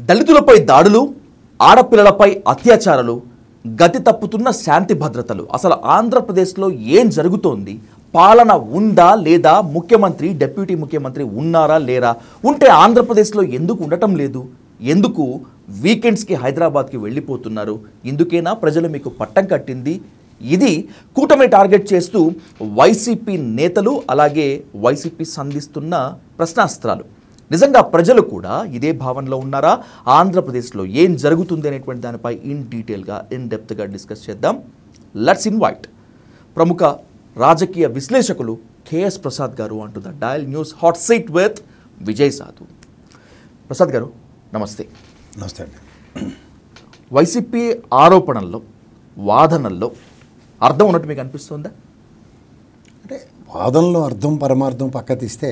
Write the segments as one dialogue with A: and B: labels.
A: దళితులపై దాడులు, ఆడపిల్లలపై అత్యాచారాలు, గతి తప్పుతున్న శాంతి భద్రతలు. అసలు ఆంధ్రప్రదేశ్లో ఏం జరుగుతోంది? పాలన ఉందా లేదా? ముఖ్యమంత్రి, డిప్యూటీ ముఖ్యమంత్రి ఉన్నారా లేరా? ఉంటే ఆంధ్రప్రదేశ్లో ఎందుకు ఉండటం లేదు? ఎందుకు వీకెండ్స్కి హైదరాబాద్కి వెళ్ళిపోతున్నారు? ఇందుకేనా ప్రజలు మీకు పట్టం కట్టింది? ఇది కూటమి టార్గెట్ చేస్తూ వైసీపీ నేతలు అలాగే వైసీపీ సంధిస్తున్న ప్రశ్నాస్త్రాలు. నిజంగా ప్రజలు కూడా ఇదే భావనలో ఉన్నారా? ఆంధ్రప్రదేశ్లో ఏం జరుగుతుంది అనేటువంటి దానిపై ఇన్ డీటెయిల్గా డెప్త్గా డిస్కస్ చేద్దాం. లెట్స్ ఇన్వైట్ ప్రముఖ రాజకీయ విశ్లేషకులు కేఎస్ ప్రసాద్ గారు అంటూ the dial news hot seat with Vijay సాధు. ప్రసాద్ గారు నమస్తే.
B: నమస్తే అండి.
A: వైసీపీ ఆరోపణల్లో, వాదనల్లో అర్థం ఉన్నట్టు మీకు అనిపిస్తుందా?
B: అంటే వాదనలో అర్థం పరమార్థం పక్క తీస్తే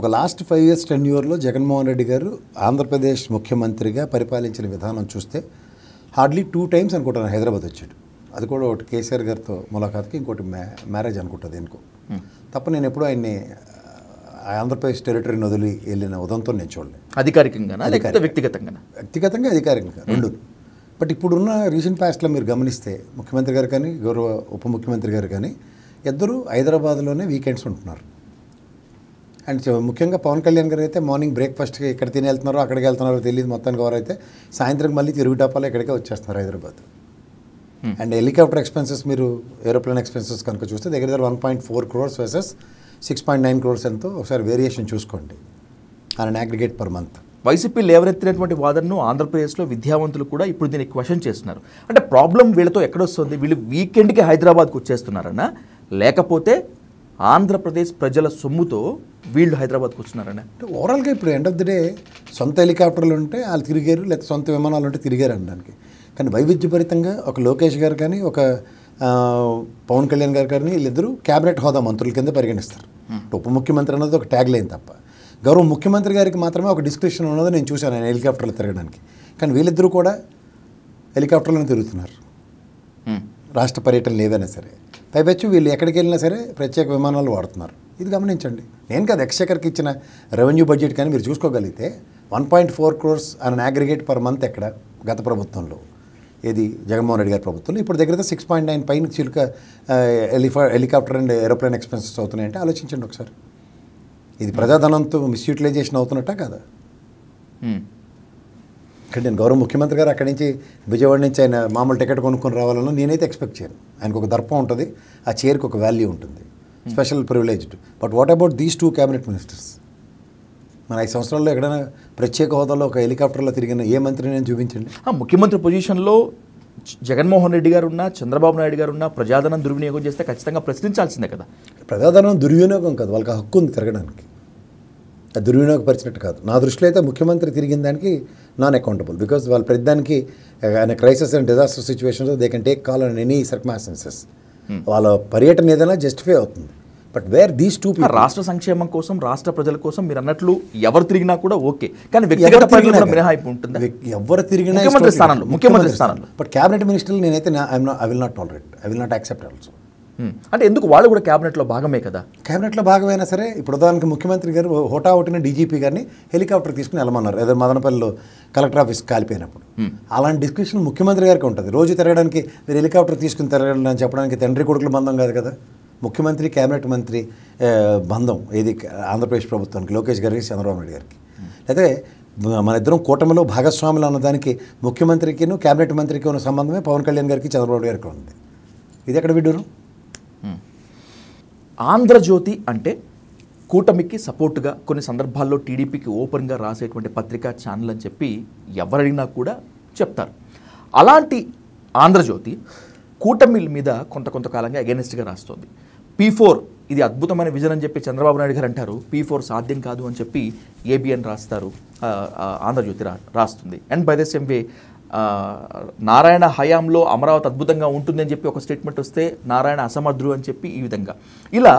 B: ఒక లాస్ట్ 5 years టెన్యూర్లో జగన్మోహన్ రెడ్డి గారు ఆంధ్రప్రదేశ్ ముఖ్యమంత్రిగా పరిపాలించిన విధానం చూస్తే హార్డ్లీ 2 times అనుకుంటాను హైదరాబాద్ వచ్చాడు. అది కూడా ఒకటి కేసీఆర్ గారితో ములాఖాత్కి, ఇంకోటి మ్యారేజ్ అనుకుంటుంది ఎందుకో తప్ప. నేను ఎప్పుడూ ఆయన్ని ఆంధ్రప్రదేశ్ టెరిటరీని వదిలి వెళ్ళిన ఉదంతో నేను చూడలేదు.
A: అధికారికంగా వ్యక్తిగతంగా
B: అధికారికంగా రెండు. బట్ ఇప్పుడున్న రీసెంట్ పాస్ట్లో మీరు గమనిస్తే ముఖ్యమంత్రి గారు కానీ గౌరవ ఉప ముఖ్యమంత్రి గారు కానీ ఇద్దరు హైదరాబాద్లోనే వీకెండ్స్ ఉంటున్నారు. అండ్ ముఖ్యంగా పవన్ కళ్యాణ్ గారు అయితే మార్నింగ్ బ్రేక్ఫాస్ట్కి ఎక్కడ తిని వెళ్తున్నారో అక్కడికి వెళ్తున్నారో తెలియదు మొత్తానికి. వారైతే సాయంత్రం మళ్ళీ తిరుగుటాపాలో ఇక్కడికే వచ్చేస్తున్నారు హైదరాబాద్. అండ్ హెలికాప్టర్ ఎక్స్పెన్సెస్, మీరు ఏరోప్లేన్ ఎక్స్పెన్సెస్ కనుక చూస్తే దగ్గర 1.4 crores వర్సెస్ 6.9 crores ఎంతో ఒకసారి వేరియేషన్ చూసుకోండి on aggregate per month.
A: YCP లేవనెత్తినటువంటి వాదనను ఆంధ్రప్రదేశ్లో విద్యావంతులు కూడా ఇప్పుడు దీన్ని క్వశ్చన్ చేస్తున్నారు. అంటే ప్రాబ్లం వీళ్ళతో ఎక్కడొస్తుంది? వీళ్ళు వీకెండ్కి హైదరాబాద్కి వచ్చేస్తున్నారన్నా, లేకపోతే ఆంధ్రప్రదేశ్ ప్రజల సొమ్ముతో వీళ్ళు హైదరాబాద్కి వస్తున్నారన్నా?
B: అంటే ఓవరాల్గా ఇప్పుడు ఎండ్ ఆఫ్ ది డే సొంత హెలికాప్టర్లు ఉంటే వాళ్ళు తిరిగారు, లేకపోతే సొంత విమానాలు ఉంటే తిరిగారు అనడానికి. కానీ వైవిధ్యభరితంగా ఒక లోకేష్ గారు కానీ ఒక పవన్ కళ్యాణ్ గారు కానీ వీళ్ళిద్దరూ క్యాబినెట్ హోదా మంత్రుల కింద పరిగణిస్తారు. ఉప ముఖ్యమంత్రి అన్నది ఒక ట్యాగ్ లైన్ తప్ప. గౌరవ ముఖ్యమంత్రి గారికి మాత్రమే ఒక డిస్క్రిప్షన్ ఉన్నది నేను చూశాను ఆయన హెలికాప్టర్లు తిరగడానికి. కానీ వీళ్ళిద్దరూ కూడా హెలికాప్టర్లను తిరుగుతున్నారు రాష్ట్ర పర్యటనలు ఏవైనా సరే. పైపెచ్చు వీళ్ళు ఎక్కడికి వెళ్ళినా సరే ప్రత్యేక విమానాలు వాడుతున్నారు. ఇది గమనించండి. నేను కాదు, ఎక్స్‌చెకర్కి ఇచ్చిన రెవెన్యూ బడ్జెట్ కానీ మీరు చూసుకోగలిగితే 1.4 crores on aggregate per month ఎక్కడ గత ప్రభుత్వంలో, ఏది జగన్మోహన్ రెడ్డి గారి ప్రభుత్వంలో. ఇప్పుడు దగ్గర 6.9 పైన చిలుక హెలికాప్టర్ అండ్ ఏరోప్లేన్ ఎక్స్పెన్సెస్ అవుతున్నాయంటే ఆలోచించండి ఒకసారి. ఇది ప్రజాధనంతో మిస్యూటిలైజేషన్ అవుతున్నట్టా కదా? ఇక్కడ నేను గౌరవ ముఖ్యమంత్రి గారు అక్కడి నుంచి విజయవాడ నుంచి ఆయన మామూలు టికెట్ కొనుక్కొని రావాలన్నా నేనైతే ఎక్స్పెక్ట్ చేయను. ఆయనకు ఒక దర్పం ఉంటుంది, ఆ చైర్కి ఒక వాల్యూ ఉంటుంది, special privileged. But what about these 2 cabinet ministers? మన 5 సంవత్సరాల్లో ఎక్కడైనా ప్రత్యేక హోదాలో ఒక హెలికాప్టర్లో తిరిగిన ఏ మంత్రిని నేను చూపించండి.
A: ముఖ్యమంత్రి పొజిషన్లో జగన్మోహన్ రెడ్డి గారు ఉన్నా, చంద్రబాబు నాయుడు గారు ఉన్నా ప్రజాధనం దుర్వినియోగం చేస్తే ఖచ్చితంగా ప్రశ్నించాల్సిందే కదా.
B: ప్రజాధనం దుర్వినియోగం కాదు, వాళ్ళకి హక్కు ఉంది తిరగడానికి. అది దుర్వినియోగపరిచినట్టు కాదు. నా దృష్టిలో అయితే ముఖ్యమంత్రి తిరిగిన దానికి నాన్ అకౌంటబుల్. బికాజ్ వాళ్ళు ప్రతిదానికి ఆయన crisis and disaster situations they can take call on any circumstances. వాళ్ళ పర్యటన ఏదైనా జస్టిఫై అవుతుంది. బట్ వేర్ దీస్ 2 people,
A: రాష్ట్ర సంక్షేమం కోసం, రాష్ట్ర ప్రజల కోసం మీరు అన్నట్లు ఎవరు తిరిగినా కూడా ఓకే. కానీ వ్యక్తిగత పరిణామం మినహాయింపు ఉంటుంది.
B: ఎవరు తిరిగినా
A: ముఖ్యమంత్రి స్థానంలో.
B: బట్ క్యాబినెట్ మినిస్టర్లు నేనైతే I will not tolerate, I will not accept also.
A: అంటే ఎందుకు? వాళ్ళు కూడా క్యాబినెట్లో భాగమే కదా.
B: క్యాబినెట్లో భాగమైనా సరే ఇప్పుడు ఉదాహరణకి ముఖ్యమంత్రి గారు హోటాహోటిన డీజీపీ గారిని హెలికాప్టర్ తీసుకుని వెళ్ళమన్నారు ఏదో మదనపల్లిలో కలెక్టర్ ఆఫీస్ కాలిపోయినప్పుడు. అలాంటి డిస్క్రిప్షన్ ముఖ్యమంత్రి గారికి ఉంటుంది. రోజు తిరగడానికి మీరు హెలికాప్టర్ తీసుకుని తిరగడం అని చెప్పడానికి తండ్రి కొడుకుల బంధం కాదు కదా. ముఖ్యమంత్రి క్యాబినెట్ మంత్రి బంధం ఏది ఆంధ్రప్రదేశ్ ప్రభుత్వానికి, లోకేష్ గారికి, చంద్రబాబు నాయుడు గారికి. అయితే మన ఇద్దరం కూటమిలో భాగస్వాములు అన్నదానికి ముఖ్యమంత్రికిను క్యాబినెట్ మంత్రికి ఉన్న సంబంధమే పవన్ కళ్యాణ్ గారికి, చంద్రబాబు గారికి ఉంది. ఇది ఎక్కడ విడ్డూరం?
A: ఆంధ్రజ్యోతి అంటే కూటమికి సపోర్టుగా కొన్ని సందర్భాల్లో టీడీపీకి ఓపెన్గా రాసేటువంటి పత్రికా ఛానల్ అని చెప్పి ఎవరైనా కూడా చెప్తారు. అలాంటి ఆంధ్రజ్యోతి కూటమి మీద కొంతకాలంగా అగెనిస్ట్గా రాస్తుంది. P4 ఇది అద్భుతమైన విజన్ అని చెప్పి చంద్రబాబు నాయుడు గారు అంటారు. P4 సాధ్యం కాదు అని చెప్పి ABN రాస్తారు, ఆంధ్రజ్యోతి రాస్తుంది. And by the same way Narayana హయాంలో అమరావతి అద్భుతంగా ఉంటుందని చెప్పి ఒక స్టేట్మెంట్ వస్తే నారాయణ అసమర్థుడు అని చెప్పి ఈ విధంగా ఇలా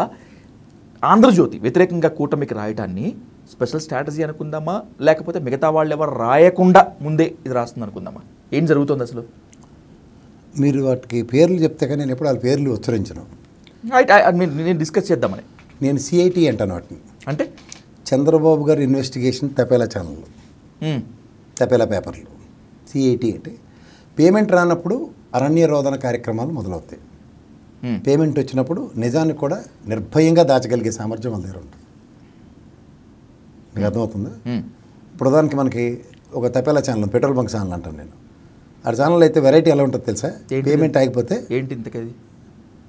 A: ఆంధ్రజ్యోతి వ్యతిరేకంగా కూటమికి రాయటాన్ని స్పెషల్ స్ట్రాటజీ అనుకుందామా, లేకపోతే మిగతా వాళ్ళు ఎవరు రాయకుండా ముందే ఇది రాస్తుంది అనుకుందామా? ఏం జరుగుతుంది అసలు?
B: మీరు వాటికి పేర్లు చెప్తే కానీ నేను ఎప్పుడు వాళ్ళ పేర్లు ఉచ్చరించను.
A: నేను డిస్కస్ చేద్దామని.
B: నేను CIT అంటాను వాటిని.
A: అంటే
B: చంద్రబాబు గారి ఇన్వెస్టిగేషన్ తపేలా ఛానల్. తపేలా పేపర్లు. సిఐటి అంటే పేమెంట్ రానప్పుడు అరణ్య రోదన కార్యక్రమాలు మొదలవుతాయి. పేమెంట్ వచ్చినప్పుడు నిజాన్ని కూడా నిర్భయంగా దాచగలిగే సామర్థ్యం వాళ్ళ దగ్గర ఉంటుంది. మీకు అర్థమవుతుందా? ఇప్పుడు ఉదాహరణకి మనకి ఒక తపేలా ఛానల్, పెట్రోల్ బంక్ ఛానల్ అంటాను నేను. ఆ ఛానల్ అయితే వెరైటీ ఎలా ఉంటుంది తెలుసా? పేమెంట్ ఆగిపోతే
A: ఏంటి ఇంతకది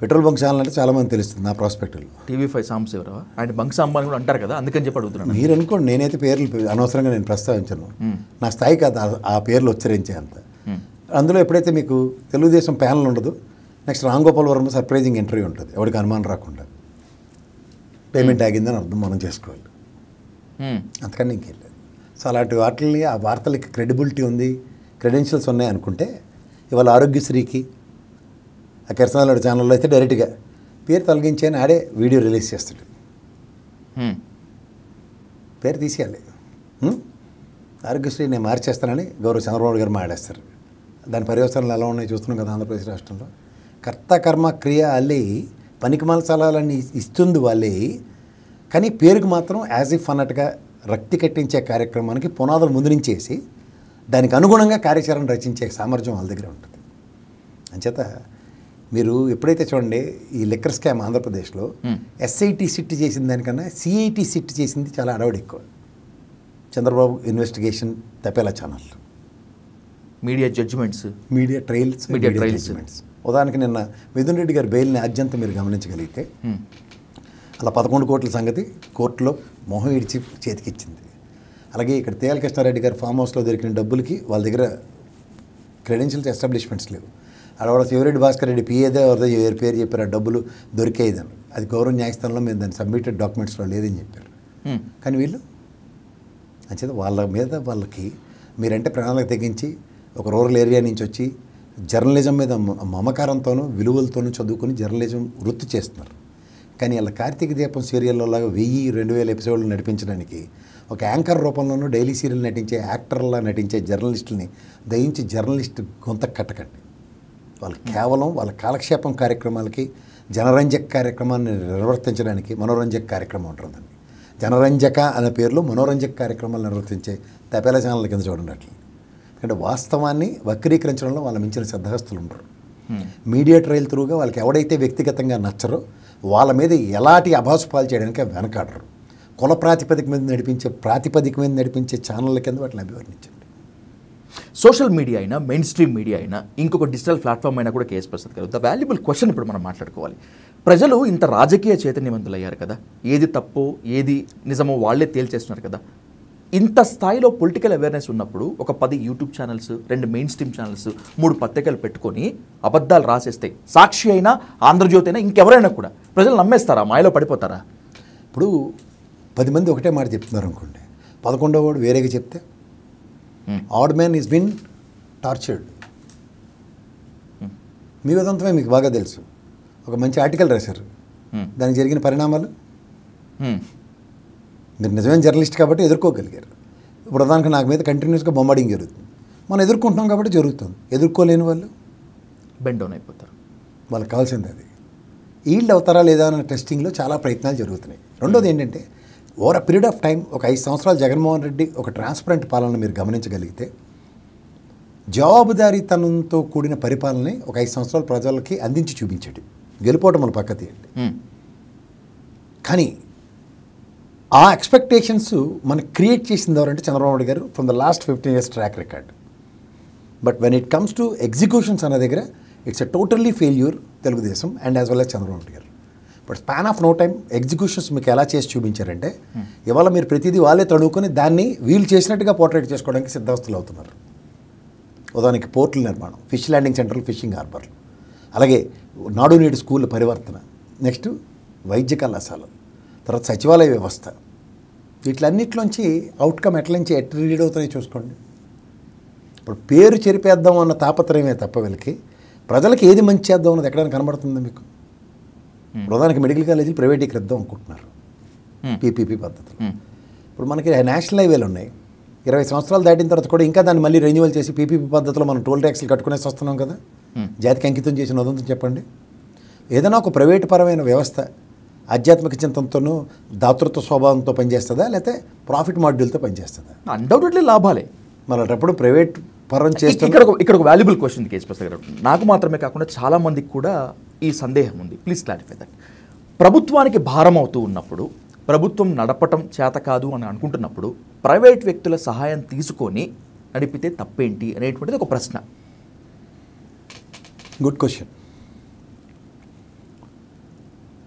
B: పెట్రోల్ బంక్ ఛానల్ అంటే చాలామంది తెలుస్తుంది నా ప్రాస్పెక్టులు.
A: TV5 సాంబశివరావు ఆయన బంక్ సాంబాన్ కూడా అంటారు కదా, అందుకని చెప్పి అడుగుతున్నాను.
B: మీరు అనుకోండి, నేనైతే పేర్లు అనవసరంగా నేను ప్రస్తావించను. నా స్థాయి కాదు ఆ పేర్లు ఉచ్చరించే అంత. అందులో ఎప్పుడైతే మీకు తెలుగుదేశం ప్యానల్ ఉండదు, next Ram Gopal Varma surprising interview ఉంటుంది, ఎవరికి అనుమానం రాకుండా. పేమెంట్ ఆగిందని అర్థం మనం చేసుకోవాలి, అంతకని ఇంకేం లేదు. సో అలాంటి వాటిని, ఆ వార్తలకి క్రెడిబిలిటీ ఉంది, క్రెడెన్షియల్స్ ఉన్నాయి అనుకుంటే, ఇవాళ ఆరోగ్యశ్రీకి ఆ కిరసనాల ఛానల్లో అయితే డైరెక్ట్గా పేరు తొలగించి అని ఆడే వీడియో రిలీజ్ చేస్తాడు. పేరు తీసేయాలి. ఆరోగ్యశ్రీ నేను మార్చేస్తానని గౌరవ చంద్రబాబు గారు మాట్లాడేస్తారు. దాని పర్యవసనాలు ఎలా ఉన్నాయో చూస్తున్నాం కదా ఆంధ్రప్రదేశ్ రాష్ట్రంలో. కర్త కర్మ క్రియ అల్లి పనికిమాల సలహాలన్నీ ఇస్తుంది వాళ్ళే, కానీ పేరుకు మాత్రం యాజ్ ఇఫ్ అన్నట్టుగా రక్తి కట్టించే కార్యక్రమానికి పునాదులు ముందు నుంచేసి దానికి అనుగుణంగా కార్యాచరణ రచించే సామర్థ్యం వాళ్ళ దగ్గర ఉంటుంది. అంచేత మీరు ఎప్పుడైతే చూడండి ఈ లిక్కర్ స్కామ్ ఆంధ్రప్రదేశ్లో SIT సిట్ చేసిన దానికన్నా CIT సిట్ చేసింది చాలా అడవుడు ఎక్కువ. చంద్రబాబు ఇన్వెస్టిగేషన్, తపేలా channel,
A: media judgements,
B: media trials. ఉదాహరణకి నిన్న మిథున్ రెడ్డి గారి బెయిల్ని ఆద్యంతం మీరు గమనించగలిగితే అలా 11 కోట్ల సంగతి కోర్టులో మొహం ఇడిచి చేతికిచ్చింది. అలాగే ఇక్కడ తేయాల కృష్ణారెడ్డి గారు ఫామ్ హౌస్లో దొరికిన డబ్బులకి వాళ్ళ దగ్గర క్రెడెన్షియల్స్ ఎస్టాబ్లిష్మెంట్స్ లేవు. అక్కడ శివరెడ్డి భాస్కర్ రెడ్డి పిఏదే ఎవరిదో ఎవరి పేరు చెప్పారు, ఆ డబ్బులు దొరికేదని. అది గౌరవ న్యాయస్థానంలో మేము దాన్ని సబ్మిటెడ్ డాక్యుమెంట్స్లో లేదని చెప్పారు. కానీ వీళ్ళు అంచేత వాళ్ళ మీద వాళ్ళకి మీరంటే ప్రణాళిక తెగించి ఒక రూరల్ ఏరియా నుంచి వచ్చి జర్నలిజం మీద మమకారంతోనూ విలువలతోనూ చదువుకొని జర్నలిజం వృత్తి చేస్తున్నారు. కానీ వాళ్ళ కార్తీక దీపం సీరియల్లో లాగా 1000-2000 ఎపిసోడ్లు నడిపించడానికి ఒక యాంకర్ రూపంలోనూ డైలీ సీరియల్ నటించే యాక్టర్లా నటించే జర్నలిస్టుల్ని దయించి జర్నలిస్ట్ గొంత కట్టకండి. వాళ్ళు కేవలం వాళ్ళ కాలక్షేపం కార్యక్రమాలకి, జనరంజక కార్యక్రమాన్ని నిర్వర్తించడానికి మనోరంజక కార్యక్రమం ఉంటుందండి. జనరంజక అనే పేరులో మనోరంజక కార్యక్రమాలు నిర్వర్తించే తపేలా ఛానల్ కింద చూడండి అట్లా. ఎందుకంటే వాస్తవాన్ని వక్రీకరించడంలో వాళ్ళ మించిన సిద్ధహస్తులు ఉండరు. మీడియా ట్రయల్ త్రూగా వాళ్ళకి ఎవడైతే వ్యక్తిగతంగా నచ్చరో వాళ్ళ మీద ఎలాంటి అభాసుపాలు చేయడానికి వెనకాడరు. కుల ప్రాతిపదిక మీద నడిపించే ఛానళ్ళ కింద వాటిని అభివర్ణించండి.
A: సోషల్ మీడియా అయినా, మెయిన్ స్ట్రీమ్ మీడియా అయినా, ఇంకొక డిజిటల్ ప్లాట్ఫామ్ అయినా కూడా కేఎస్ ప్రసాద్ గారు, ద వాల్యుబుల్ క్వశ్చన్ ఇప్పుడు మనం మాట్లాడుకోవాలి. ప్రజలు ఇంత రాజకీయ చైతన్యవంతులు అయ్యారు కదా, ఏది తప్పో ఏది నిజమో వాళ్ళే తేల్చేస్తున్నారు కదా. ఇంత స్థాయిలో పొలిటికల్ అవేర్నెస్ ఉన్నప్పుడు ఒక 10 YouTube channels, 2 main stream channels, 3 పత్రికలు పెట్టుకొని అబద్ధాలు రాసేస్తే, సాక్షి అయినా ఆంధ్రజ్యోతి అయినా ఇంకెవరైనా కూడా ప్రజలు నమ్మేస్తారా, మాయలో పడిపోతారా?
B: ఇప్పుడు 10 మంది ఒకటే మాట చెప్తున్నారు అనుకోండి, 11వ వాడు వేరేగా చెప్తే odd man is been tortured. మీ విధంతమే మీకు బాగా తెలుసు. ఒక మంచి ఆర్టికల్ రాశారు, దానికి జరిగిన పరిణామాలు మీరు నిజమైన జర్నలిస్ట్ కాబట్టి ఎదుర్కోగలిగారు. ఇప్పుడు ఉదాహరణకు నాకు మీద కంటిన్యూస్గా బొంబార్డింగ్ జరుగుతుంది, మనం ఎదుర్కొంటున్నాం కాబట్టి జరుగుతుంది. ఎదుర్కోలేని వాళ్ళు
A: బెండ్ డౌన్ అయిపోతారు.
B: వాళ్ళకి కావాల్సింది అది. ఈల్డ్ అవుతారా లేదా అన్న టెస్టింగ్లో చాలా ప్రయత్నాలు జరుగుతున్నాయి. రెండోది ఏంటంటే, over a period of time ఒక 5 సంవత్సరాలు జగన్మోహన్ రెడ్డి ఒక ట్రాన్స్పరెంట్ పాలన మీరు గమనించగలిగితే, జవాబుదారీతనంతో కూడిన పరిపాలనని ఒక 5 సంవత్సరాలు ప్రజలకి అందించి చూపించాడు. గెలుపోవటం మన పక్క తీయండి. కానీ ఆ ఎక్స్పెక్టేషన్స్ మనకు క్రియేట్ చేసింది ఎవరంటే Chandrababu Naidu garu from the last 15 years track record. But when it comes to executions అనే దగ్గర it's a totally failure Telugu Desam and as well as Chandrababu Naidu garu. But span of no time executions మీకు ఎలా చేసి చూపించారంటే, ఇవాళ మీరు ప్రతిదీ వాళ్ళే తడువుకొని దాన్ని వీళ్ళు చేసినట్టుగా పోర్ట్రేట్ చేసుకోవడానికి సిద్ధవస్తులు అవుతున్నారు. ఉదాహరణకి పోర్టుల నిర్మాణం, ఫిష్ ల్యాండింగ్ సెంటర్లు, ఫిషింగ్ హార్బర్లు, అలాగే నాడు నేడు స్కూళ్ళ పరివర్తన, నెక్స్ట్ వైద్య కళాశాలలు, తర్వాత సచివాలయ వ్యవస్థ, వీటిలన్నిటిలోంచి అవుట్కమ్ ఎట్ల నుంచి రీడ్ అవుతున్నాయి చూసుకోండి. ఇప్పుడు పేరు చెరిపేద్దాం అన్న తాపత్రయమే తప్ప వీళ్ళకి ప్రజలకు ఏది మంచి చేద్దాం అన్నది ఎక్కడైనా కనబడుతుందా మీకు? ప్రధానికి మెడికల్ కాలేజీలు ప్రైవేటీకరిద్దాం అనుకుంటున్నారు PPP పద్ధతులు. ఇప్పుడు మనకి నేషనల్ హైవేలు ఉన్నాయి, 20 సంవత్సరాలు దాటిన తర్వాత కూడా ఇంకా దాన్ని మళ్ళీ రెన్యువల్ చేసి PPP పద్ధతిలో మనం టోల్ ట్యాక్స్లు కట్టుకునేసి వస్తున్నాం కదా. జాతికి అంకితం చేసిన ఉదంతం చెప్పండి. ఏదైనా ఒక ప్రైవేటు పరమైన వ్యవస్థ ఆధ్యాత్మిక చింతనతోనూ దాతృత్వ స్వభావంతో పనిచేస్తుందా, లేకపోతే ప్రాఫిట్ మాడ్యూల్తో పనిచేస్తుందా?
A: అన్డౌటెడ్లీ లాభాలే.
B: మరి అటప్పుడు ప్రైవేట్ పరం చేస్తే
A: ఇక్కడ ఒక వాల్యుబుల్ క్వశ్చన్ కేసు ప్రసాద్ గారు, నాకు మాత్రమే కాకుండా చాలా మందికి కూడా ఈ సందేహం ఉంది. Please clarify that. ప్రభుత్వానికి భారం అవుతూ ఉన్నప్పుడు, ప్రభుత్వం నడపటం చేత కాదు అని అనుకుంటున్నప్పుడు ప్రైవేట్ వ్యక్తుల సహాయం తీసుకొని నడిపితే తప్పేంటి అనేటువంటిది ఒక ప్రశ్న.
B: Good question.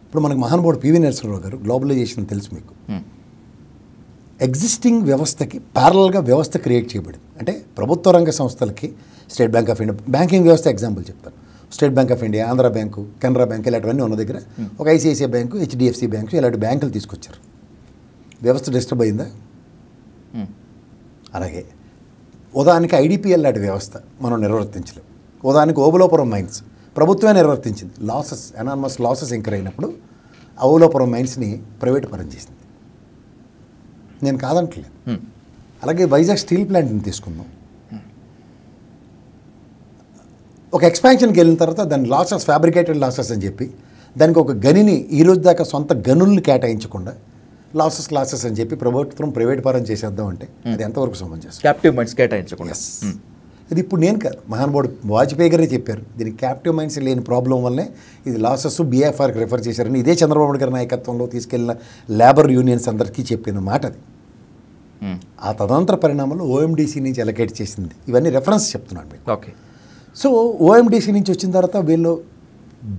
B: ఇప్పుడు మనకు మహానుభావుడు పివి నరసింహరావు గారు గ్లోబలైజేషన్ తెలుసు మీకు. ఎగ్జిస్టింగ్ వ్యవస్థకి ప్యారలల్గా వ్యవస్థ క్రియేట్ చేయబడింది. అంటే ప్రభుత్వ రంగ సంస్థలకి state bank of India, banking వ్యవస్థ ఎగ్జాంపుల్ చెప్తాను. State bank of India, Andhra bank, Canara bank ఇలాంటివన్నీ ఉన్న దగ్గర ఒక ఐసిఐసిఐ బ్యాంకు, హెచ్డిఎఫ్సి బ్యాంకు ఇలాంటి బ్యాంకులు తీసుకొచ్చారు. వ్యవస్థ డిస్టర్బ్ అయిందా? అలాగే ఉదాహరణకి ఐడిపిఎల్ లాంటి వ్యవస్థ మనం నిర్వర్తించలేం. ఉదాహరణకి ఓబులాపురం మైన్స్ ప్రభుత్వమే నిర్వర్తించింది. ఎనార్మస్ లాసెస్ ఇంకర్ అయినప్పుడు ఓబులాపురం మైన్స్ని ప్రైవేట్ పరం చేసింది. నేను కాదంటలేదు. అలాగే వైజాగ్ స్టీల్ ప్లాంట్ని తీసుకుందాం. ఒక ఎక్స్పాన్షన్కి వెళ్ళిన తర్వాత దాని లాసెస్ ఫ్యాబ్రికేటెడ్ లాసెస్ అని చెప్పి దానికి ఒక గనిని ఈరోజు దాకా సొంత గనుల్ని కేటాయించకుండా లాసెస్ అని చెప్పి ప్రభుత్వం ప్రైవేట్ పరం చేసేద్దాం అంటే అది ఎంతవరకు సమంజసం?
A: క్యాప్టివ్ మైన్స్ కేటాయించకుండా.
B: ఇది ఇప్పుడు నేను కాదు, మహానుభావుడు వాజ్పేయి గారే చెప్పారు. దీనికి క్యాప్టివ్ మైన్స్ లేని ప్రాబ్లం వల్లే ఇది లాసెస్ బిఎఫ్ఆర్కి రెఫర్ చేశారని ఇదే చంద్రబాబు గారి నాయకత్వంలో తీసుకెళ్లిన లేబర్ యూనియన్స్ అందరికీ చెప్పిన మాట అది. ఆ తదనంతర పరిణామాలు ఓఎండీసీ నుంచి అలొకేట్ చేసింది. ఇవన్నీ రెఫరెన్స్ చెప్తున్నాను మీకు.
A: ఓకే.
B: సో ఓఎండీసీ నుంచి వచ్చిన తర్వాత వీళ్ళు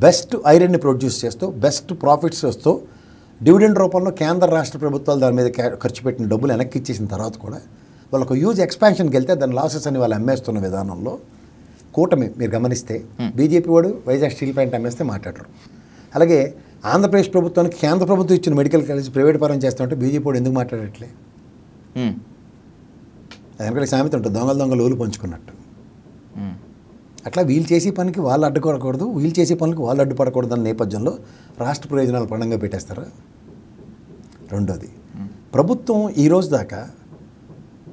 B: బెస్ట్ ఐరన్ని ప్రొడ్యూస్ చేస్తూ బెస్ట్ ప్రాఫిట్స్ వస్తూ డివిడెండ్ రూపంలో కేంద్ర రాష్ట్ర ప్రభుత్వాలు దాని మీద ఖర్చు పెట్టిన డబ్బులు వెనక్కి ఇచ్చేసిన తర్వాత కూడా వాళ్ళకు యూజ్ ఎక్స్పాన్షన్కి వెళ్తే దాని లాసెస్ అని వాళ్ళు అమ్మేస్తున్న విధానంలో కూటమి మీరు గమనిస్తే బీజేపీ వాడు వైజాగ్ స్టీల్ ప్లాంట్ అమ్మేస్తే మాట్లాడరు. అలాగే ఆంధ్రప్రదేశ్ ప్రభుత్వానికి కేంద్ర ప్రభుత్వం ఇచ్చిన మెడికల్ కాలేజ్ ప్రైవేట్ పరం చేస్తామంటే బీజేపీ వాడు ఎందుకు మాట్లాడట్లే? వెనకాల సామెత ఉంటుంది, దొంగలు ఊలు పంచుకున్నట్టు. అట్లా వీళ్ళు చేసే పనికి వాళ్ళు అడ్డుపడకూడదు, వీళ్ళు చేసే పనికి వాళ్ళు అడ్డుపడకూడదు అన్న నేపథ్యంలో రాష్ట్ర ప్రయోజనాలు పణంగా పెట్టేస్తారా? రెండోది, ప్రభుత్వం ఈరోజు దాకా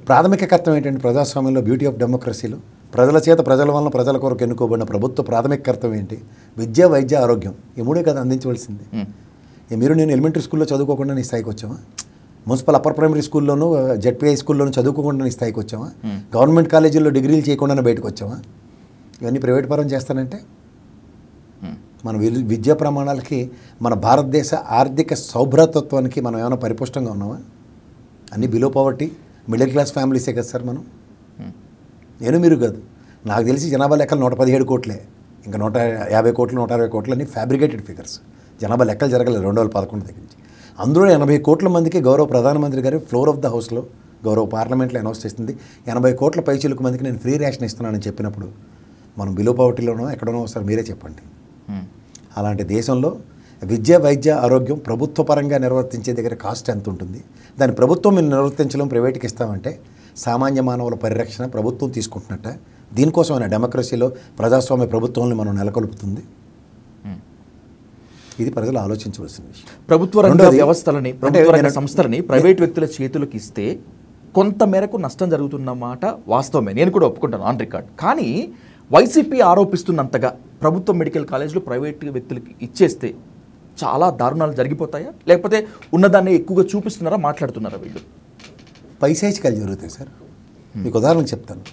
B: ప్రాథమిక కర్తవ్యం ఏంటంటే ప్రజాస్వామ్యంలో బ్యూటీ ఆఫ్ డెమోక్రసీలో ప్రజల చేత ప్రజల వలన ప్రజల కొరకు ఎన్నుకోబడిన ప్రభుత్వ ప్రాథమిక కర్తవ్యం ఏంటి? విద్య, వైద్య, ఆరోగ్యం. ఈ మూడే కదా అందించవలసింది. మీరు నేను ఎలిమెంటరీ స్కూల్లో చదువుకోకుండా నీ స్థాయికి వచ్చామా? మున్సిపల్ అప్పర్ ప్రైమరీ స్కూల్లోనూ జెడ్పీఐ స్కూల్లోనూ చదువుకోకుండా నీ స్థాయికి వచ్చామా? గవర్నమెంట్ కాలేజీల్లో డిగ్రీలు చేయకుండానే బయటకు వచ్చామా? ఇవన్నీ ప్రైవేట్ పరం చేస్తానంటే మన విద్యా ప్రమాణాలకి, మన భారతదేశ ఆర్థిక సౌభ్రతత్వానికి మనం ఏమైనా పరిపుష్టంగా ఉన్నామా? అన్నీ బిలో పవర్టీ మిడిల్ క్లాస్ ఫ్యామిలీసే కదా సార్ మనం. నేను మీరు కాదు, నాకు తెలిసి జనాభా లెక్కలు 117 కోట్లే, ఇంకా 150 కోట్లు 160 కోట్లు అన్నీ ఫ్యాబ్రికేటెడ్ ఫిగర్స్. జనాభా లెక్కలు జరగలేదు 2011 దగ్గర నుంచి. అందులో 80 కోట్ల మందికి గౌరవ ప్రధానమంత్రి గారు ఫ్లోర్ ఆఫ్ ద హౌస్లో గౌరవ పార్లమెంట్లో అనౌన్స్ చేసింది 80 కోట్ల పైచీలకు మందికి నేను ఫ్రీ రేషన్ ఇస్తున్నానని చెప్పినప్పుడు మనం బిలో పవర్టీలోనో ఎక్కడనో ఒకసారి మీరే చెప్పండి. అలాంటి దేశంలో విద్య, వైద్య, ఆరోగ్యం ప్రభుత్వ పరంగా నిర్వర్తించే దగ్గర కాస్ట్ ఎంత ఉంటుంది? దాని ప్రభుత్వం మీరు నిర్వర్తించడం ప్రైవేట్కి ఇస్తామంటే సామాన్య మానవుల పరిరక్షణ ప్రభుత్వం తీసుకుంటున్నట్ట? దీనికోసమైన డెమోక్రసీలో ప్రజాస్వామ్య ప్రభుత్వాన్ని మనం నెలకొల్పుతుంది. ఇది ప్రజలు ఆలోచించవలసిన విషయం.
A: ప్రభుత్వ రంగ వ్యవస్థలని, ప్రభుత్వ రంగ సంస్థలని ప్రైవేట్ వ్యక్తుల చేతులకు ఇస్తే కొంత మేరకు నష్టం జరుగుతున్నమాట వాస్తవమే, నేను కూడా ఒప్పుకుంటాను ఆన్ రికార్డ్. కానీ వైసీపీ ఆరోపిస్తున్నంతగా ప్రభుత్వ మెడికల్ కాలేజీలు ప్రైవేట్ వ్యక్తులకి ఇచ్చేస్తే చాలా దారుణాలు జరిగిపోతాయా? లేకపోతే ఉన్నదాన్ని ఎక్కువగా చూపిస్తున్నారా, మాట్లాడుతున్నారా వీళ్ళు?
B: పైశాచికాలు జరుగుతాయి సార్. మీకు ఉదాహరణ చెప్తాను.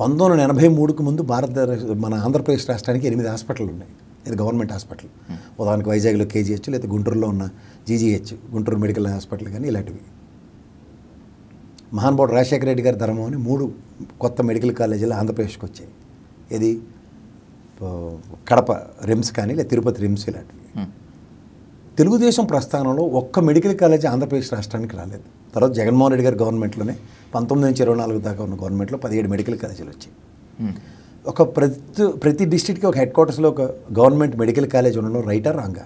B: 1983కు ముందు మన ఆంధ్రప్రదేశ్ రాష్ట్రానికి 8 హాస్పిటళ్ళు ఉన్నాయి. ఇది గవర్నమెంట్ హాస్పిటల్. ఉదాహరణకు వైజాగ్లో కేజీహెచ్, లేదా గుంటూరులో ఉన్న జీజీహెచ్, గుంటూరు మెడికల్ హాస్పిటల్ కానీ ఇలాంటివి. మహానుభావుడు రాజశేఖర రెడ్డి గారి ధర్మం అని 3 కొత్త మెడికల్ కాలేజీలు ఆంధ్రప్రదేశ్కి వచ్చాయి. ఇది కడప రిమ్స్ కానీ లేదా తిరుపతి రిమ్స్ ఇలాంటివి. తెలుగుదేశం ప్రస్థానంలో ఒక్క మెడికల్ కాలేజీ ఆంధ్రప్రదేశ్ రాష్ట్రానికి రాలేదు. తర్వాత జగన్మోహన్ రెడ్డి గారి గవర్నమెంట్లోనే 19 నుంచి 24 దాకా ఉన్న గవర్నమెంట్లో 17 మెడికల్ కాలేజీలు వచ్చాయి. ఒక ప్రతి డిస్ట్రిక్ట్కి ఒక హెడ్ క్వార్టర్స్లో ఒక గవర్నమెంట్ మెడికల్ కాలేజ్ ఉండడం రైటా రాంగా?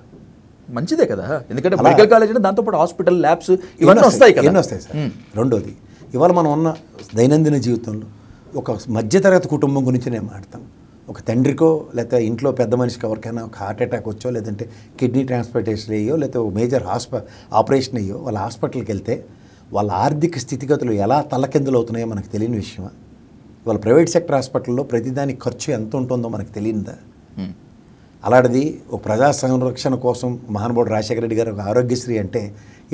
A: మంచిదే కదా, ఎందుకంటే మెడికల్ కాలేజ్ అంటే దాంతోపాటు హాస్పిటల్, ల్యాబ్స్ ఇవన్నీ వస్తాయి కదా.
B: ఎన్ని వస్తాయి సార్. రెండోది, ఇవాళ మనం ఉన్న దైనందిన జీవితంలో ఒక మధ్యతరగతి కుటుంబం గురించి నేను మాట్లాడతాను. ఒక తండ్రికో లేకపోతే ఇంట్లో పెద్ద మనిషికి ఎవరికైనా ఒక హార్ట్ అటాక్ వచ్చో, లేదంటే కిడ్నీ ట్రాన్స్ప్లాంటేషన్ అయ్యో, లేకపోతే ఒక మేజర్ ఆపరేషన్ అయ్యో వాళ్ళ హాస్పిటల్కి వెళ్తే వాళ్ళ ఆర్థిక స్థితిగతులు ఎలా తలకిందులు అవుతున్నాయో మనకు తెలియని విషయమా? వాళ్ళ ప్రైవేట్ సెక్టర్ హాస్పిటల్లో ప్రతిదానికి ఖర్చు ఎంత ఉంటుందో మనకు తెలియదా? అలాంటిది ఒక ప్రజా సంరక్షణ కోసం మహానుభావుడు రాజశేఖర రెడ్డి గారు ఒక ఆరోగ్యశ్రీ అంటే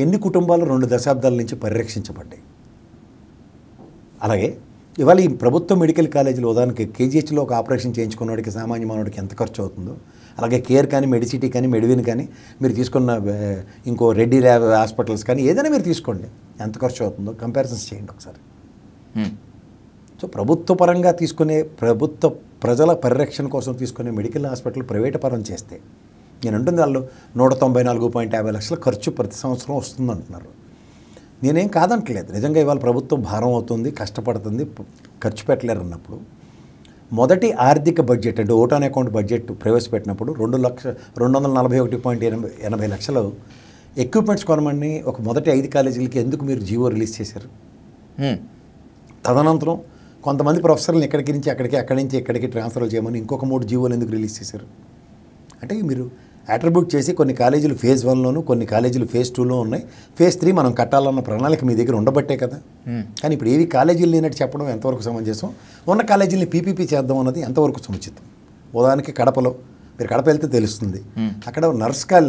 B: ఎన్ని కుటుంబాలు 2 దశాబ్దాల నుంచి పరిరక్షించబడ్డాయి. అలాగే ఇవాళ ఈ ప్రభుత్వ మెడికల్ కాలేజీలో ఉదాహరణకి కేజీహెచ్లో ఒక ఆపరేషన్ చేయించుకున్నవాడికి సామాన్య మానవుడికి ఎంత ఖర్చు అవుతుందో, అలాగే కేర్ కానీ మెడిసిటీ కానీ మెడివిన్ కానీ మీరు తీసుకున్న ఇంకో రెడ్డి ల్యాబ్ హాస్పిటల్స్ కానీ ఏదైనా మీరు తీసుకోండి, ఎంత ఖర్చు అవుతుందో కంపారిజన్స్ చేయండి ఒకసారి. సో ప్రభుత్వ పరంగా తీసుకునే ప్రజల పరిరక్షణ కోసం తీసుకునే మెడికల్ హాస్పిటల్ ప్రైవేట్ పరం చేస్తే నేను అంటుంది వాళ్ళు 194.50 లక్షల ఖర్చు ప్రతి సంవత్సరం వస్తుంది అంటున్నారు. నేనేం కాదంటలేదు, నిజంగా ఇవాళ ప్రభుత్వం భారం అవుతుంది, కష్టపడుతుంది, ఖర్చు పెట్టలేరు అన్నప్పుడు మొదటి ఆర్థిక బడ్జెట్ అంటే ఓట్ ఆన్ అకౌంట్ బడ్జెట్ ప్రవేశపెట్టినప్పుడు 241.80 లక్షలు ఎక్విప్మెంట్స్ కొనమని ఒక మొదటి 5 కాలేజీలకి ఎందుకు మీరు జీవో రిలీజ్ చేశారు? తదనంతరం కొంతమంది ప్రొఫెసర్లను ఎక్కడికి నుంచి అక్కడికి, అక్కడి నుంచి ఎక్కడికి ట్రాన్స్ఫర్లు చేయమని ఇంకొక 3 జీవోలు ఎందుకు రిలీజ్ చేశారు? అంటే మీరు అట్రిబ్యూట్ చేసి కొన్ని కాలేజీలు ఫేజ్ 1లోను, కొన్ని కాలేజీలు ఫేజ్ 2లో ఉన్నాయి, ఫేజ్ 3 మనం కట్టాలన్న ప్రణాళిక మీ దగ్గర ఉండబట్టే కదా. కానీ ఇప్పుడు ఏవి కాలేజీలు లేనట్టు చెప్పడం ఎంతవరకు సమంజసం? ఉన్న కాలేజీలని పీపీపీ చేద్దాం అన్నది ఎంతవరకు సముచితం? ఉదాహరణకి కడపలో, మీరు కడప వెళ్తే తెలుస్తుంది, అక్కడ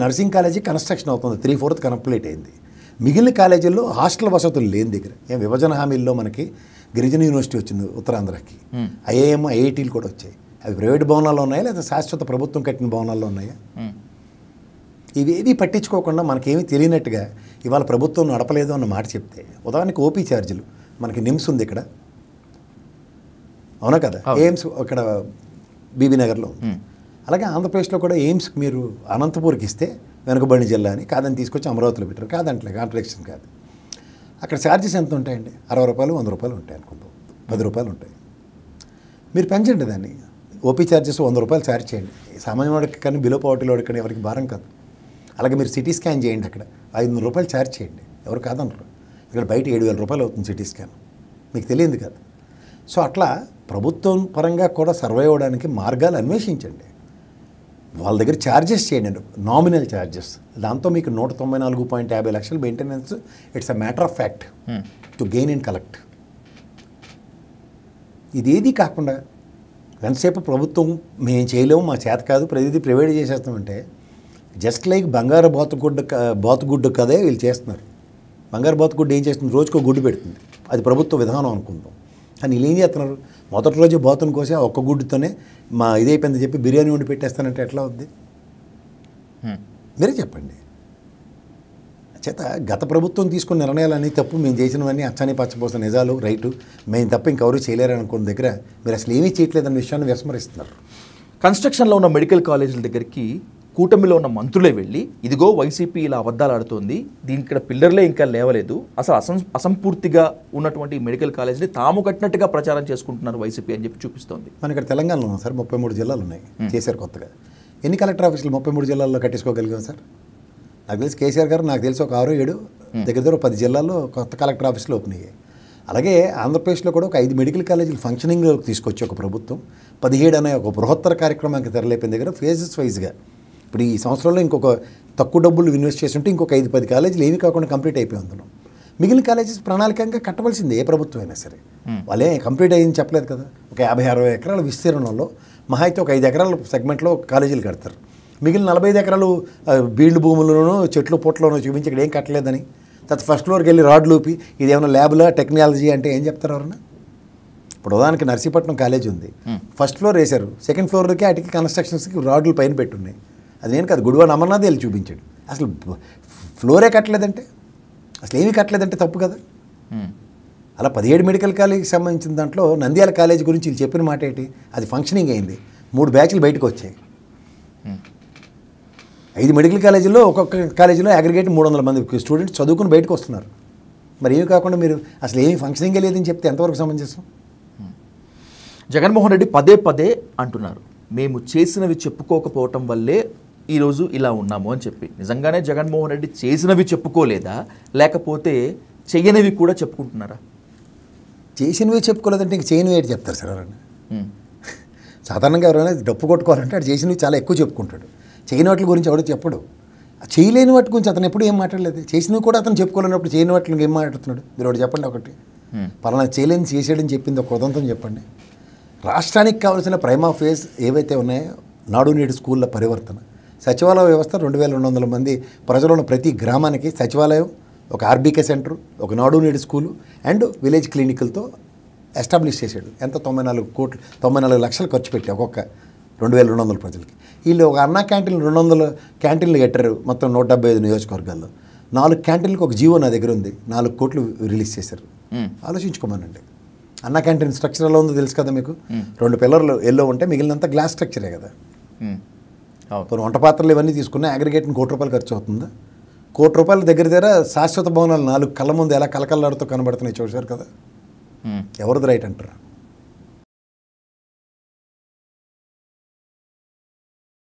B: నర్సింగ్ కాలేజీ కన్స్ట్రక్షన్ అవుతుంది, 3/4 కంప్లీట్ అయింది. మిగిలిన కాలేజీల్లో హాస్టల్ వసతులు లేని దగ్గర విభజన హామీల్లో మనకి గిరిజన యూనివర్సిటీ వచ్చింది ఉత్తరాంధ్రకి, ఐఐఎం ఐఐటీలు కూడా వచ్చాయి. అవి ప్రైవేట్ భవనాల్లో ఉన్నాయా లేదా శాశ్వత ప్రభుత్వం కట్టిన భవనాల్లో ఉన్నాయా? ఇవేవి పట్టించుకోకుండా మనకేమీ తెలియనట్టుగా ఇవాళ ప్రభుత్వం నడపలేదు అన్న మాట చెప్తే, ఉదాహరణకి ఓపీ ఛార్జీలు మనకి నిమ్స్ ఉంది ఇక్కడ, అవునా కదా, ఎయిమ్స్ ఇక్కడ బీబీ నగర్లో ఉంది. అలాగే ఆంధ్రప్రదేశ్లో కూడా ఎయిమ్స్ మీరు అనంతపూర్కి ఇస్తే వెనుకబడిన జిల్లా అని కాదని తీసుకొచ్చి అమరావతిలో పెట్టారు. కాదంటలే, కాంట్రాడిక్షన్ కాదు. అక్కడ ఛార్జెస్ ఎంత ఉంటాయండి? 60 రూపాయలు 100 రూపాయలు ఉంటాయి అనుకుందాం, 10 రూపాయలు ఉంటాయి. మీరు పెంచండి దాన్ని, ఓపీ ఛార్జెస్ 100 రూపాయలు ఛార్జ్ చేయండి. సామాన్య వాడికి కానీ బిలో పవర్టీలో వాడికి కానీ ఎవరికి భారం కాదు. అలాగే మీరు సిటీ స్కాన్ చేయండి, అక్కడ 500 రూపాయలు ఛార్జ్ చేయండి, ఎవరు కాదనరు. ఇక్కడ బయట 7,000 రూపాయలు అవుతుంది సిటీ స్కాన్, మీకు తెలియదు కదా. సో అట్లా ప్రభుత్వం పరంగా కూడా సర్వే అవ్వడానికి మార్గాలు అన్వేషించండి. వాళ్ళ దగ్గర ఛార్జెస్ చేయండి, నామినల్ ఛార్జెస్. దాంతో మీకు 194.50 లక్షలు maintenance, it's a matter of fact to gain and collect. ఇదేది కాకుండా ఎంతసేపు ప్రభుత్వం మేము చేయలేము, మా చేత కాదు, ప్రతిదీ ప్రైవేట్ చేసేస్తామంటే జస్ట్ లైక్ బంగారు బాతుగుడ్డు కదే వీళ్ళు చేస్తున్నారు. బంగారు బాతుగుడ్డు ఏం చేస్తుంది? రోజుకో గుడ్డు పెడుతుంది, అది ప్రభుత్వ విధానం అనుకుందాం. కానీ వీళ్ళు ఏం చేస్తున్నారు? మొదటి రోజు బాతుని కోసి ఒక్క గుడ్డుతోనే మా ఇదైపోయింది చెప్పి బిర్యానీ వండి పెట్టేస్తానంటే ఎట్లా అవుద్ది? మీరే చెప్పండి. చేత గత ప్రభుత్వం తీసుకున్న నిర్ణయాలన్నీ తప్పు, మేము చేసినవన్నీ అచ్చని పచ్చపోసిన నిజాలు రైటు, మేము తప్ప ఇంకెవరూ చేయలేరు అనుకున్న దగ్గర మీరు అసలు ఏమీ చేయట్లేదన్న విషయాన్ని విస్మరిస్తున్నారు.
A: కన్స్ట్రక్షన్లో ఉన్న మెడికల్ కాలేజీల దగ్గరికి కూటమిలో ఉన్న మంత్రులే వెళ్ళి, ఇదిగో వైసీపీ ఇలా అబద్ధాలు ఆడుతోంది, దీని ఇక్కడ పిల్లర్లే ఇంకా లేవలేదు, అసలు అసంపూర్తిగా ఉన్నటువంటి మెడికల్ కాలేజీని తాము కట్టినట్టుగా ప్రచారం చేసుకుంటున్నారు వైసీపీ అని చెప్పి చూపిస్తోంది.
B: మన ఇక్కడ తెలంగాణలో ఉన్నాం సార్, 33 జిల్లాలు ఉన్నాయి, చేశారు కొత్తగా. ఎన్ని కలెక్టర్ ఆఫీసులు 33 జిల్లాల్లో కట్టించుకోగలిగాం సార్? నాకు తెలిసి కేసీఆర్ గారు, నాకు తెలిసి ఒక 6-7 దగ్గర 10 జిల్లాల్లో కొత్త కలెక్టర్ ఆఫీసులు ఓపెన్ అయ్యాయి. అలాగే ఆంధ్రప్రదేశ్లో కూడా ఒక 5 మెడికల్ కాలేజీలు ఫంక్షనింగ్లోకి తీసుకొచ్చి ఒక ప్రభుత్వం 17 అనే ఒక బృహత్తర కార్యక్రమానికి తెరలేపిన దగ్గర ఫేజెస్ వైజ్గా ఇప్పుడు ఈ సంవత్సరంలో ఇంకొక తక్కువ డబ్బులు ఇన్వెస్ట్ చేస్తుంటే ఇంకొక 5-10 కాలేజీలు ఏమీ కాకుండా కంప్లీట్ అయిపోయి అందులో. మిగిలిన కాలేజెస్ ప్రణాళికంగా కట్టవలసింది ఏ ప్రభుత్వం అయినా సరే. వాళ్ళే కంప్లీట్ అయ్యింది చెప్పలేదు కదా. ఒక 50-60 ఎకరాల విస్తీర్ణంలో మహా అయితే ఒక 5 ఎకరాల సెగ్మెంట్లో కాలేజీలు కడతారు. మిగిలిన 45 ఎకరాలు బీల్డ్ భూములను చెట్లు పొట్లను చూపించి ఇక్కడ ఏం కట్టలేదని, తర్వాత ఫస్ట్ ఫ్లోర్కి వెళ్ళి రాడ్లు ఊపి ఇదేమైనా ల్యాబ్లా టెక్నాలజీ అంటే ఏం చెప్తారు ఎవరన్నా? ఇప్పుడు ఉదాహరణకి నర్సీపట్నం కాలేజ్ ఉంది, ఫస్ట్ ఫ్లోర్ వేశారు, సెకండ్ ఫ్లోర్కి వాటికి కన్స్ట్రక్షన్స్కి రాడ్లు పైన పెట్టున్నాయి. అది నేను కాదు, గుడివాడ అమర్నాథ్ వెళ్ళి చూపించాడు. అసలు ఫ్లోరే కట్టలేదంటే, అసలు ఏమీ కట్టలేదంటే తప్పు కదా. అలా 17 మెడికల్ కాలేజీకి సంబంధించిన దాంట్లో నంద్యాల కాలేజీ గురించి వీళ్ళు చెప్పిన మాట ఏంటి? అది ఫంక్షనింగ్ అయింది, 3 బ్యాచ్లు బయటకు వచ్చాయి. 5 మెడికల్ కాలేజీల్లో ఒక్కొక్క కాలేజీలో అగ్రిగేట్ 300 మంది స్టూడెంట్స్ చదువుకుని బయటకు వస్తున్నారు. మరి ఏమి కాకుండా మీరు అసలు ఏమీ ఫంక్షనింగ్ లేదని చెప్తే ఎంతవరకు సమంజసం?
A: జగన్మోహన్ రెడ్డి పదే అంటున్నారు, మేము చేసినవి చెప్పుకోకపోవటం వల్లే ఈరోజు ఇలా ఉన్నాము అని చెప్పి. నిజంగానే జగన్మోహన్ రెడ్డి చేసినవి చెప్పుకోలేదా, లేకపోతే చెయ్యనివి కూడా చెప్పుకుంటున్నారా?
B: చేసినవి చెప్పుకోలేదంటే ఇంక చేయనివి ఏంటి చెప్తారు సార్ ఎవరైనా? సాధారణంగా ఎవరైనా డప్పు కొట్టుకోవాలంటే అది చేసినవి చాలా ఎక్కువ చెప్పుకుంటాడు, చేయని వాటి గురించి ఎవడో చెప్పడు. చేయలేని వాటి గురించి అతను ఎప్పుడు ఏం మాట్లాడలేదు. చేసినవి కూడా అతను చెప్పుకోలేనప్పుడు చేయని వాటిని ఏం మాట్లాడుతున్నాడు? మీరు ఒకటి చెప్పండి, ఒకటి పలానా చేయలేని చేసేయడని చెప్పింది ఒక ఉదంతం చెప్పండి. రాష్ట్రానికి కావాల్సిన ప్రైమా ఫేజ్ ఏవైతే ఉన్నాయో, నాడు నేడు స్కూళ్ళ పరివర్తన, సచివాలయ వ్యవస్థ 2200 మంది ప్రజలను ప్రతి గ్రామానికి సచివాలయం, ఒక ఆర్బీకే సెంటర్, ఒక నాడు నేడు స్కూలు అండ్ విలేజ్ క్లినికల్తో ఎస్టాబ్లిష్ చేశాడు. ఎంత 94 లక్షలు ఖర్చు పెట్టి ఒక్కొక్క 2200 ప్రజలకి. వీళ్ళు ఒక అన్నా క్యాంటీన్ 200 క్యాంటీన్లు కట్టారు మొత్తం 175 నియోజకవర్గాల్లో. 4 క్యాంటీన్లకు ఒక జీవో నా దగ్గర ఉంది, 4 కోట్లు రిలీజ్ చేశారు. ఆలోచించుకోమనండి. అన్నా క్యాంటీన్ స్ట్రక్చర్ ఎలా ఉందో తెలుసు కదా మీకు. 2 పిల్లర్లు ఎల్లో ఉంటే మిగిలినంత గ్లాస్ స్ట్రక్చరే కదా. కొన్ని వంట పాత్రలు ఇవన్నీ తీసుకున్నా అగ్రిగేట్ని ₹1 ఖర్చు అవుతుందా? ₹1 దగ్గర శాశ్వత భవనాలు 4 కళ్ళ ముందు ఎలా కలకల్లాడుతూ కనబడుతున్నాయి చూశారు కదా. ఎవరిది రైట్ అంటారు?